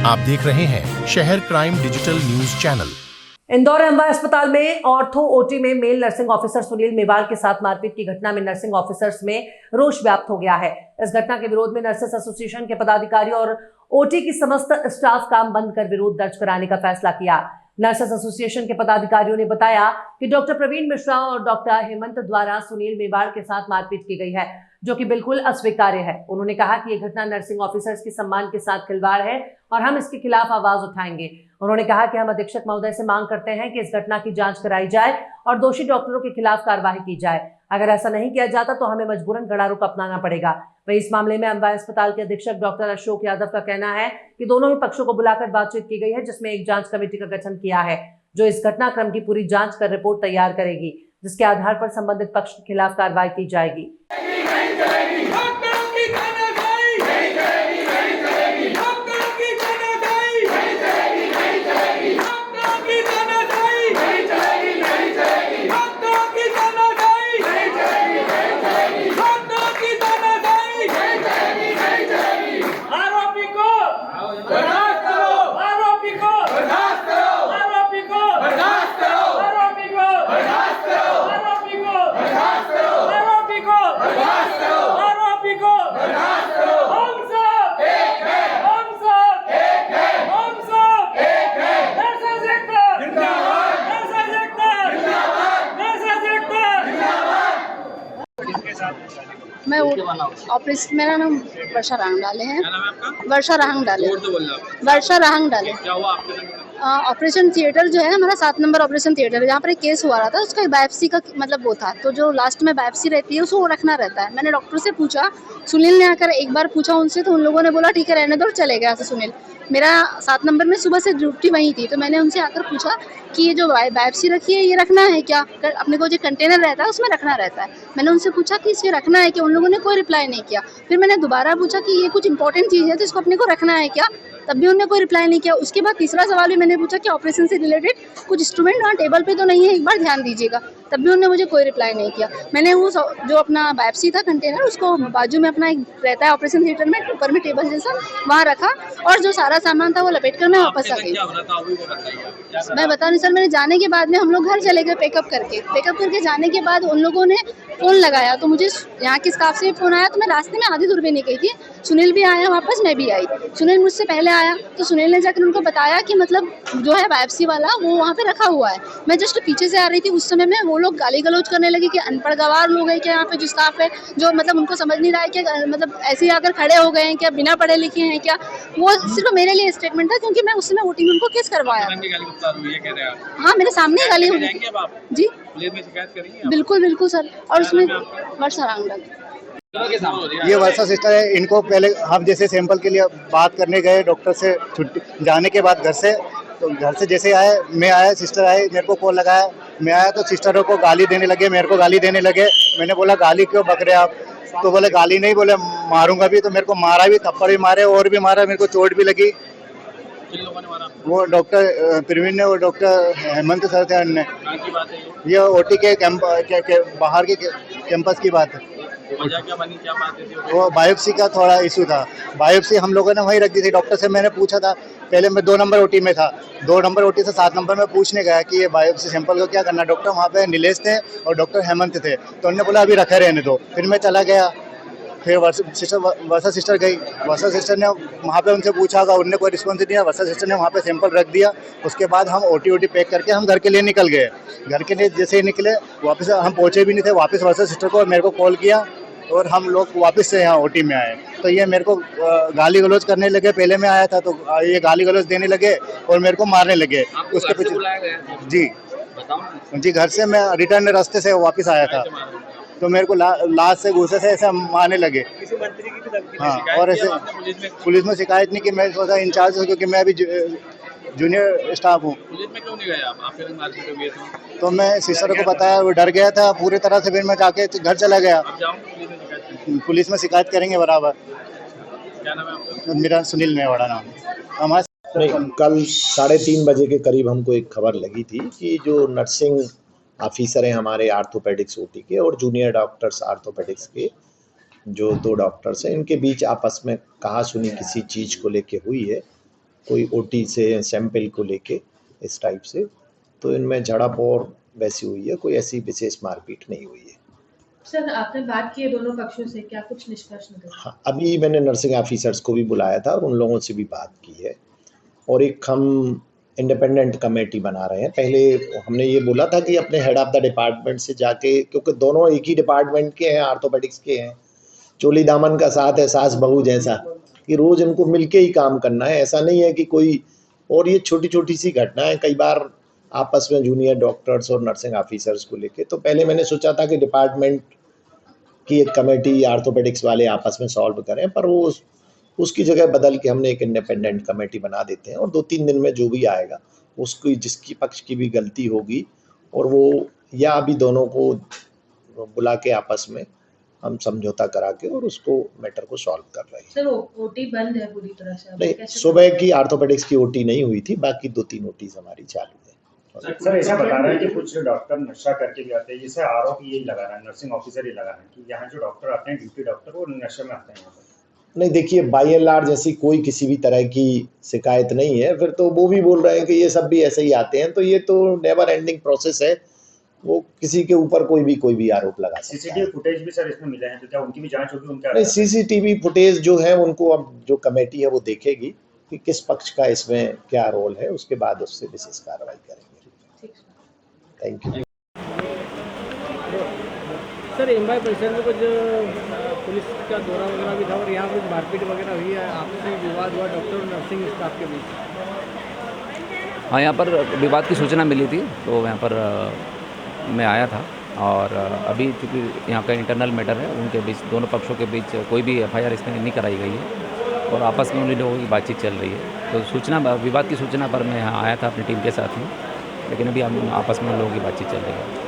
आप देख रहे हैं शहर crime digital news channel. Indore एमवा अस्पताल में ऑर्थो ओटी में male nursing officer Sunil Mewar के साथ मारपीट की घटना में नर्सिंग ऑफिसर्स में रोष व्याप्त हो गया है। इस घटना के विरोध में नर्सेस एसोसिएशन के पदाधिकारी और ओटी की समस्त स्टाफ काम बंद कर विरोध दर्ज कराने का फैसला किया। नर्सेस एसोसिएशन के पदाधिकारियों ने बताया कि डॉक्टर प्रवीण मिश्रा और डॉक्टर हेमंत द्वारा सुनील मेवाड़ के साथ मारपीट की गई है, जो कि बिल्कुल अस्वीकार्य है। उन्होंने कहा कि यह घटना नर्सिंग ऑफिसर्स के सम्मान के साथ खिलवाड़ है और हम इसके खिलाफ आवाज उठाएंगे। उन्होंने कहा कि हम अधीक्षक महोदय से मांग करते हैं कि इस घटना की जांच कराई जाए और दोषी डॉक्टरों के खिलाफ कार्रवाई की जाए। अगर ऐसा नहीं किया जाता तो हमें मजबूरन गड़ा रुख अपनाना पड़ेगा। वहीं इस मामले में एमवा अस्पताल के अधीक्षक डॉक्टर अशोक यादव का कहना है कि दोनों ही पक्षों को बुलाकर बातचीत की गई है, जिसमें एक जांच कमेटी का गठन किया है, जो इस घटनाक्रम की पूरी जांच कर रिपोर्ट तैयार करेगी, जिसके आधार पर संबंधित पक्ष के खिलाफ कार्रवाई की जाएगी। मैं ऑपरेशन, मेरा नाम वर्षा राहंग डाले हैं। वर्षा राहंग डाले। वर्षा राहंग डाले। क्या हुआ आपके ऑपरेशन थिएटर जो है हमारा 7 नंबर ऑपरेशन थिएटर है, जहाँ पर एक केस हुआ रहा था। उसका बायोप्सी का मतलब वो था, तो जो लास्ट में बायोप्सी रहती है उसको रखना रहता है। मैंने डॉक्टर से पूछा, सुनील ने आकर एक बार पूछा उनसे, तो उन लोगों ने बोला ठीक है रहने दो, चले गया सुनील। मेरा 7 नंबर में सुबह से ड्यूटी वहीं थी, तो मैंने उनसे आकर पूछा कि ये जो बायोप्सी रखी है ये रखना है क्या? अपने को जो कंटेनर रहता है उसमें रखना रहता है। मैंने उनसे पूछा कि इसे रखना है क्या? उन लोगों ने कोई रिप्लाई नहीं किया। फिर मैंने दोबारा पूछा कि ये कुछ इंपॉर्टेंट चीज़ है तो इसको अपने को रखना है क्या? तब भी उन्होंने कोई रिप्लाई नहीं किया। उसके बाद तीसरा सवाल भी मैंने पूछा कि ऑपरेशन से रिलेटेड कुछ इंस्ट्रूमेंट वहाँ टेबल पे तो नहीं है, एक बार ध्यान दीजिएगा। तब भी उन्होंने मुझे कोई रिप्लाई नहीं किया। मैंने वो जो अपना बायोप्सी था कंटेनर, उसको बाजू में अपना एक रहता है ऑपरेशन थिएटर में, ऊपर में टेबल जैसा, वहाँ रखा और जो सारा सामान था वो लपेट कर मैं वापस आ गई। मैं बता नहीं सर, मैंने जाने के बाद में हम लोग घर चले गए पिकअप करके जाने के बाद उन लोगों ने फ़ोन लगाया, तो मुझे यहाँ के स्टाफ से फ़ोन आया, तो मैं रास्ते में आधी दूर भी नहीं गई थी। सुनील भी आया वापस, मैं भी आई। सुनील मुझसे पहले आया, तो सुनील ने जाकर उनको बताया कि मतलब जो है बायोप्सी वाला वो वहाँ पे रखा हुआ है। मैं जस्ट पीछे से आ रही थी, उस समय में वो लोग गाली गलौज करने लगे कि अनपढ़ गवार लोग हैं क्या यहाँ पे जो स्टाफ है, जो मतलब उनको समझ नहीं रहा है क्या, मतलब ऐसे ही आकर खड़े हो गए हैं क्या, बिना पढ़े लिखे हैं क्या। वो सिर्फ मेरे लिए स्टेटमेंट था, क्योंकि मैं उस समय वोटिंग उनको केस करवाया। हाँ, मेरे सामने गाली हो गई जी। बिल्कुल बिल्कुल सर। और उसमें वर्षा राहंग ये वर्षा सिस्टर है। इनको पहले हम जैसे सैंपल के लिए बात करने गए डॉक्टर से, छुट्टी जाने के बाद घर से, तो घर से जैसे आए, मैं आया, सिस्टर आई, मेरे को कॉल लगाया, मैं आया तो सिस्टरों को गाली देने लगे, मेरे को गाली देने लगे। मैंने बोला गाली क्यों बक रहे आप? तो बोले गाली नहीं, बोले मारूंगा भी। तो मेरे को मारा भी, थप्पड़ भी मारे और भी मारा, मेरे को चोट भी लगी। वो डॉक्टर प्रवीण ने और डॉक्टर हेमंत सर थे अन्य। ये ओटी के बाहर के कैंपस की बात है। क्या बात है? वो बायोप्सी का थोड़ा इशू था। बायोप्सी हम लोगों ने वहीं रख दी थी। डॉक्टर से मैंने पूछा था, पहले मैं 2 नंबर ओटी में था, 2 नंबर ओटी से 7 नंबर में पूछने गया कि ये बायोप्सी सैंपल को क्या करना। डॉक्टर वहाँ पे नीलेश थे और डॉक्टर हेमंत थे, तो उन्होंने बोला अभी रखे रहने दो। फिर मैं चला गया। फिर वर्षा सिस्टर गई। वर्षा सिस्टर ने वहाँ पे उनसे पूछा होगा, उन्होंने कोई रिस्पॉन्स नहीं दिया। वर्षा सिस्टर ने वहाँ पे सैंपल रख दिया। उसके बाद हम ओटी पैक करके हम घर के लिए निकल गए। घर के लिए जैसे ही निकले, वापस हम पहुँचे भी नहीं थे। वापस वर्षा सिस्टर को और मेरे को कॉल किया और हम लोग वापस से यहाँ ओटी में आए। तो ये मेरे को गाली गलौज करने लगे। पहले मैं आया था तो ये गाली गलौज देने लगे और मेरे को मारने लगे। उसके पीछे जी घर से मैं रिटर्न रास्ते से वापस आया था, तो मेरे को लाश से गुस्से से ऐसे मारने लगे। हाँ, और ऐसे पुलिस में शिकायत नहीं की। मैं सोचा इंचार्ज हूँ, क्योंकि मैं अभी जूनियर स्टाफ हूँ। पुलिस में क्यों नहीं गए आप? मारपीट हो गई तो मैं सिस्टर को बताया, वो डर गया था पूरी तरह से। फिर मैं जाके घर चला गया। पुलिस में शिकायत करेंगे बराबर। क्या नाम है आपका? मेरा सुनील मेवाड़ा नाम है। हमारे कल 3:30 बजे के करीब हमको एक खबर लगी थी कि जो नर्सिंग ऑफिसर हैं हमारे आर्थोपेडिक्स ओटी के और जूनियर डॉक्टर्स आर्थोपेडिक्स के, जो 2 डॉक्टर्स हैं, इनके बीच आपस में कहा सुनी किसी चीज़ को लेके हुई है। कोई ओटी से सैंपल को लेके इस टाइप से, तो इनमें झड़प और वैसी हुई है, कोई ऐसी विशेष मारपीट नहीं हुई है। सर आपने बात की है दोनों पक्षों से, क्या कुछ निष्कर्ष निकले? हाँ, अभी मैंने नर्सिंग ऑफिसर्स को भी बुलाया था और उन लोगों से भी बात की है, और एक हम इंडिपेंडेंट कमेटी बना रहे हैं। पहले हमने ये बोला था कि अपने हेड ऑफ द डिपार्टमेंट से जाके, क्योंकि दोनों एक ही डिपार्टमेंट के हैं, आर्थोपेडिक्स के हैं, चोली दामन का साथ है, सास बहू जैसा, कि रोज इनको मिलके ही काम करना है। ऐसा नहीं है कि कोई, और ये छोटी छोटी सी घटना है कई बार आपस में जूनियर डॉक्टर्स और नर्सिंग ऑफिसर्स को लेके। तो पहले मैंने सोचा था कि डिपार्टमेंट की एक कमेटी आर्थोपेडिक्स वाले आपस में सॉल्व करें, पर वो उसकी जगह बदल के हमने एक इंडिपेंडेंट कमेटी बना देते हैं, और 2-3 दिन में जो भी आएगा उसकी, जिसकी पक्ष की भी गलती होगी, और वो या अभी दोनों को बुला के आपस में हम समझौता करा के और उसको मैटर को सॉल्व कर रहे हैं। सर ओटी बंद है पूरी तरह से? नहीं, सुबह की आर्थोपेडिक्स की ओटी नहीं हुई थी, बाकी 2-3 ओटीज हमारी चालू है। सर ऐसा बता रहा है कि कुछ डॉक्टर नशा करके भी आते हैं, जैसे आरोप यही लगा रहा है, नर्सिंग ऑफिसर ये लगा रहे हैं कि यहाँ जो डॉक्टर आते हैं, ड्यूटी डॉक्टर, वो नशे में आते हैं यहाँ पर। नहीं, देखिए बाई एंड लार्ज जैसी कोई किसी भी तरह की शिकायत नहीं है। फिर तो वो भी बोल रहे हैं कि ये सब भी ऐसे ही आते हैं, तो ये तो नेवर एंडिंग प्रोसेस है, वो किसी के ऊपर कोई भी आरोप लगा सकता है। सीसीटीवी फुटेज भी सर इसमें मिले हैं, तो क्या उनकी भी जांच होगी? उनका नहीं, सीसीटीवी फुटेज जो है उनको अब जो कमेटी है वो देखेगी कि किस पक्ष का इसमें क्या रोल है, उसके बाद उससे विशेष कार्रवाई करेंगे। Thank you. सर एमवाई परिसर में कुछ पुलिस का दौरा वगैरह भी था, और यहाँ कुछ मारपीट वगैरह हुई है, आपसी विवाद हुआ डॉक्टर और नर्सिंग स्टाफ के बीच। हाँ, यहाँ पर विवाद की सूचना मिली थी, तो यहाँ पर मैं आया था, और अभी चूँकि यहाँ का इंटरनल मैटर है, उनके बीच, दोनों पक्षों के बीच कोई भी एफआईआर इसमें नहीं कराई गई है, और आपस में उन लोगों की बातचीत चल रही है। तो सूचना, विवाद की सूचना पर मैं यहाँ आया था अपनी टीम के साथ ही, लेकिन अभी हम आपस में उन लोगों की बातचीत चल रही है।